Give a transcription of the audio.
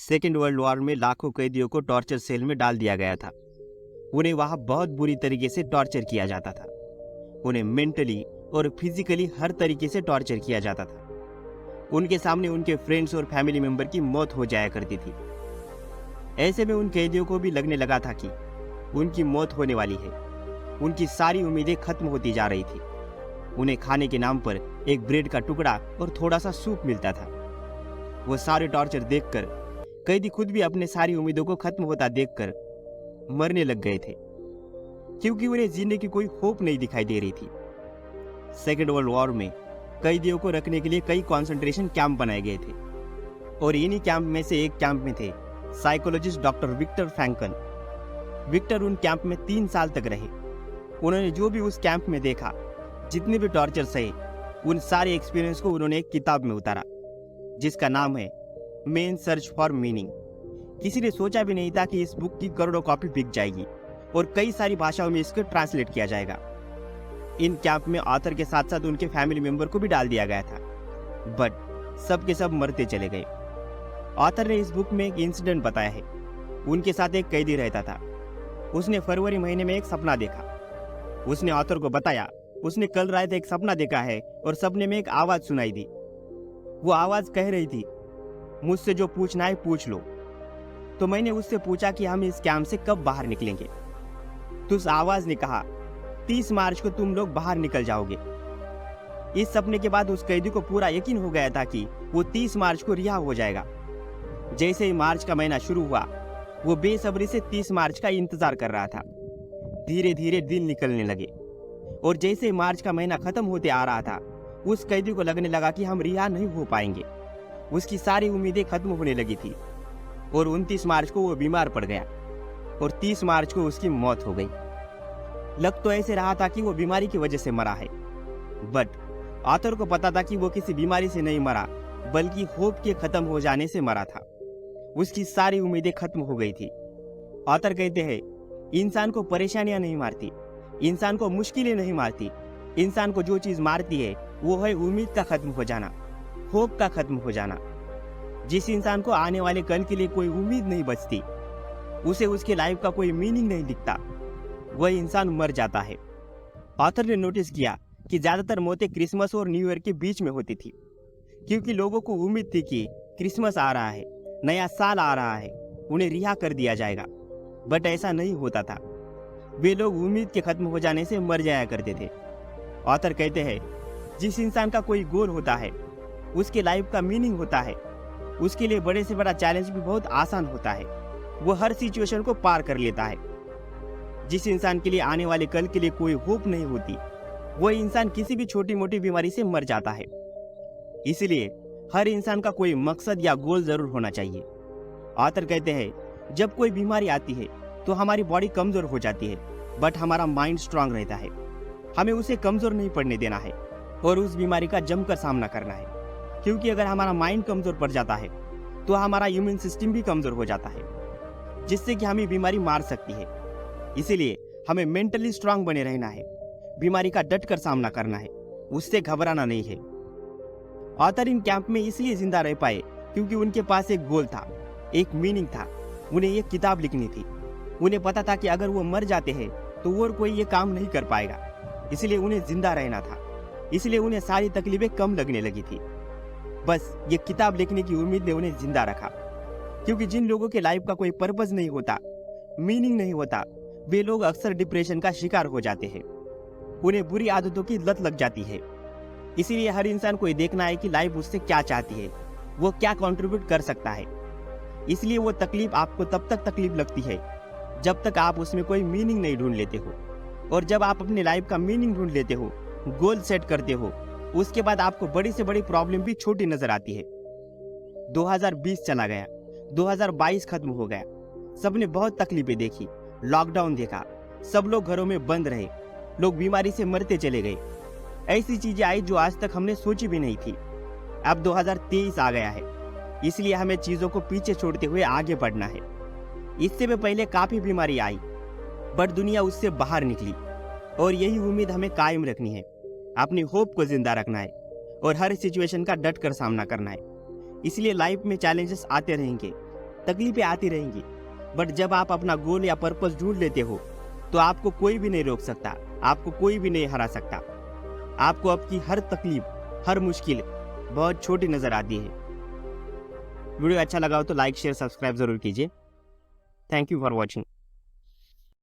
Second world war में लाखों कैदियों को टॉर्चर सेल में डाल दिया गया था। उन्हें वहां बहुत बुरी तरीके से टॉर्चर किया जाता था। उन्हें मेंटली और फिजिकली हर तरीके से टॉर्चर किया जाता था। उनके सामने उनके फ्रेंड्स और फैमिली मेंबर की मौत हो जाया करती थी। ऐसे में उन कैदियों को भी लगने लगा था कि उनकी मौत होने वाली है। उनकी सारी उम्मीदें खत्म होती जा रही थी। उन्हें खाने के नाम पर एक ब्रेड का टुकड़ा और थोड़ा सा सूप मिलता था। वो सारे टॉर्चर देखकर कैदी खुद भी अपने सारी उम्मीदों को खत्म होता देखकर मरने लग गए थे, क्योंकि उन्हें जीने की कोई होप नहीं दिखाई दे रही थी। सेकेंड वर्ल्ड वॉर में कैदियों को रखने के लिए कई कॉन्सेंट्रेशन कैंप बनाए गए थे और इन्हीं कैंप में से एक कैंप में थे psychologist doctor Viktor Frankl. Viktor उन कैंप में 3 साल तक रहे। उन्होंने जो भी उस कैंप में देखा, जितने भी टॉर्चर सहे, उन सारे एक्सपीरियंस को उन्होंने एक किताब में उतारा जिसका नाम है मेन सर्च फॉर मीनिंग। किसी ने सोचा भी नहीं था कि इस बुक की करोड़ों कॉपी बिक जाएगी और कई सारी भाषाओं में इसको ट्रांसलेट किया जाएगा। इन कैंप में ऑथर के साथ साथ उनके फैमिली मेंबर को भी डाल दिया गया था, बट सब के सब मरते चले गए। ऑथर ने इस बुक में एक इंसिडेंट बताया है। उनके साथ एक कैदी रहता था। उसने फरवरी महीने में एक सपना देखा। उसने ऑथर को बताया उसने कल रात एक सपना देखा है और सपने में एक आवाज सुनाई दी। वो आवाज कह रही थी, मुझसे जो पूछना है पूछ लो। तो मैंने उससे पूछा कि हम इस कैंप से कब बाहर निकलेंगे। तो उस आवाज ने कहा, 30 मार्च को तुम लोग बाहर निकल जाओगे। इस सपने के बाद उस कैदी को पूरा यकीन हो गया था कि वो 30 मार्च को रिहा हो जाएगा। जैसे ही मार्च का महीना शुरू हुआ, वो बेसब्री से 30 मार्च का इंतजार कर रहा था। धीरे धीरे दिन निकलने लगे और जैसे ही मार्च का महीना खत्म होते आ रहा था, उस कैदी को लगने लगा कि हम रिहा नहीं हो पाएंगे। उसकी सारी उम्मीदें खत्म होने लगी थी और 29 मार्च को वो बीमार पड़ गया और 30 मार्च को उसकी मौत हो गई। लग तो ऐसे रहा था कि वो बीमारी की वजह से मरा है, बट ऑथर को पता था कि वो किसी बीमारी से नहीं मरा, बल्कि होप के खत्म हो जाने से मरा था। उसकी सारी उम्मीदें खत्म हो गई थी। ऑथर कहते हैं, इंसान को परेशानियां नहीं मारती, इंसान को मुश्किलें नहीं मारती। इंसान को जो चीज मारती है वो है उम्मीद का खत्म हो जाना, होप का खत्म हो जाना। जिस इंसान को आने वाले कल के लिए कोई उम्मीद नहीं बचती, उसे उसके लाइफ का कोई मीनिंग नहीं दिखता, वह इंसान मर जाता है। ऑथर ने नोटिस किया कि ज्यादातर मौतें क्रिसमस और न्यू ईयर के बीच में होती थी, क्योंकि लोगों को उम्मीद थी कि क्रिसमस आ रहा है, नया साल आ रहा है, उन्हें रिहा कर दिया जाएगा। बट ऐसा नहीं होता था। वे लोग उम्मीद के खत्म हो जाने से मर जाया करते थे। ऑथर कहते हैं, जिस इंसान का कोई गोल होता है, उसके लाइफ का मीनिंग होता है, उसके लिए बड़े से बड़ा चैलेंज भी बहुत आसान होता है। वो हर सिचुएशन को पार कर लेता है। जिस इंसान के लिए आने वाले कल के लिए कोई होप नहीं होती, वो इंसान किसी भी छोटी मोटी बीमारी से मर जाता है। इसलिए हर इंसान का कोई मकसद या गोल जरूर होना चाहिए। ऑथर कहते हैं, जब कोई बीमारी आती है तो हमारी बॉडी कमजोर हो जाती है, बट हमारा माइंड स्ट्रांग रहता है। हमें उसे कमजोर नहीं पड़ने देना है और उस बीमारी का जमकर सामना करना है, क्योंकि अगर हमारा माइंड कमजोर पड़ जाता है तो हमारा इम्यून सिस्टम भी कमजोर हो जाता है, जिससे कि हमें बीमारी मार सकती है। इसीलिए हमें मेंटली स्ट्रांग बने रहना है, बीमारी का डट कर सामना करना है, उससे घबराना नहीं है। ऑथर इन कैंप में इसलिए जिंदा रह पाए क्योंकि उनके पास एक गोल था, एक मीनिंग था। उन्हें एक किताब लिखनी थी। उन्हें पता था कि अगर वो मर जाते हैं तो और कोई ये काम नहीं कर पाएगा, इसलिए उन्हें जिंदा रहना था। इसलिए उन्हें सारी तकलीफें कम लगने लगी थी। बस ये किताब लिखने की उम्मीद ने उन्हें जिंदा रखा, क्योंकि जिन लोगों के लाइफ का कोई पर्पस नहीं होता, मीनिंग नहीं होता, वे लोग अक्सर डिप्रेशन का शिकार हो जाते हैं। उन्हें बुरी आदतों की लत लग जाती है। इसीलिए हर इंसान को ये देखना है कि लाइफ उससे क्या चाहती है, वो क्या कंट्रीब्यूट कर सकता है। इसलिए वो तकलीफ आपको तब तक तकलीफ लगती है जब तक आप उसमें कोई मीनिंग नहीं ढूंढ लेते हो। और जब आप अपने लाइफ का मीनिंग ढूंढ लेते हो, गोल सेट करते हो, उसके बाद आपको बड़ी से बड़ी प्रॉब्लम भी छोटी नजर आती है। 2020 चला गया, 2022 खत्म हो गया। सबने बहुत तकलीफें देखी, लॉकडाउन देखा, सब लोग घरों में बंद रहे, लोग बीमारी से मरते चले गए। ऐसी चीजें आई जो आज तक हमने सोची भी नहीं थी। अब 2023 आ गया है, इसलिए हमें चीजों को पीछे छोड़ते हुए आगे बढ़ना है। इससे भी पहले काफी बीमारी आई, बट दुनिया उससे बाहर निकली और यही उम्मीद हमें कायम रखनी है। अपनी होप को जिंदा रखना है और हर सिचुएशन का डट कर सामना करना है। इसलिए लाइफ में चैलेंजेस आते रहेंगे, तकलीफें आती रहेंगी, बट जब आप अपना गोल या पर्पस ढूंढ लेते हो तो आपको कोई भी नहीं रोक सकता, आपको कोई भी नहीं हरा सकता। आपको आपकी हर तकलीफ, हर मुश्किल बहुत छोटी नजर आती है। वीडियो अच्छा लगा हो तो लाइक शेयर सब्सक्राइब जरूर कीजिए। Thank you for watching.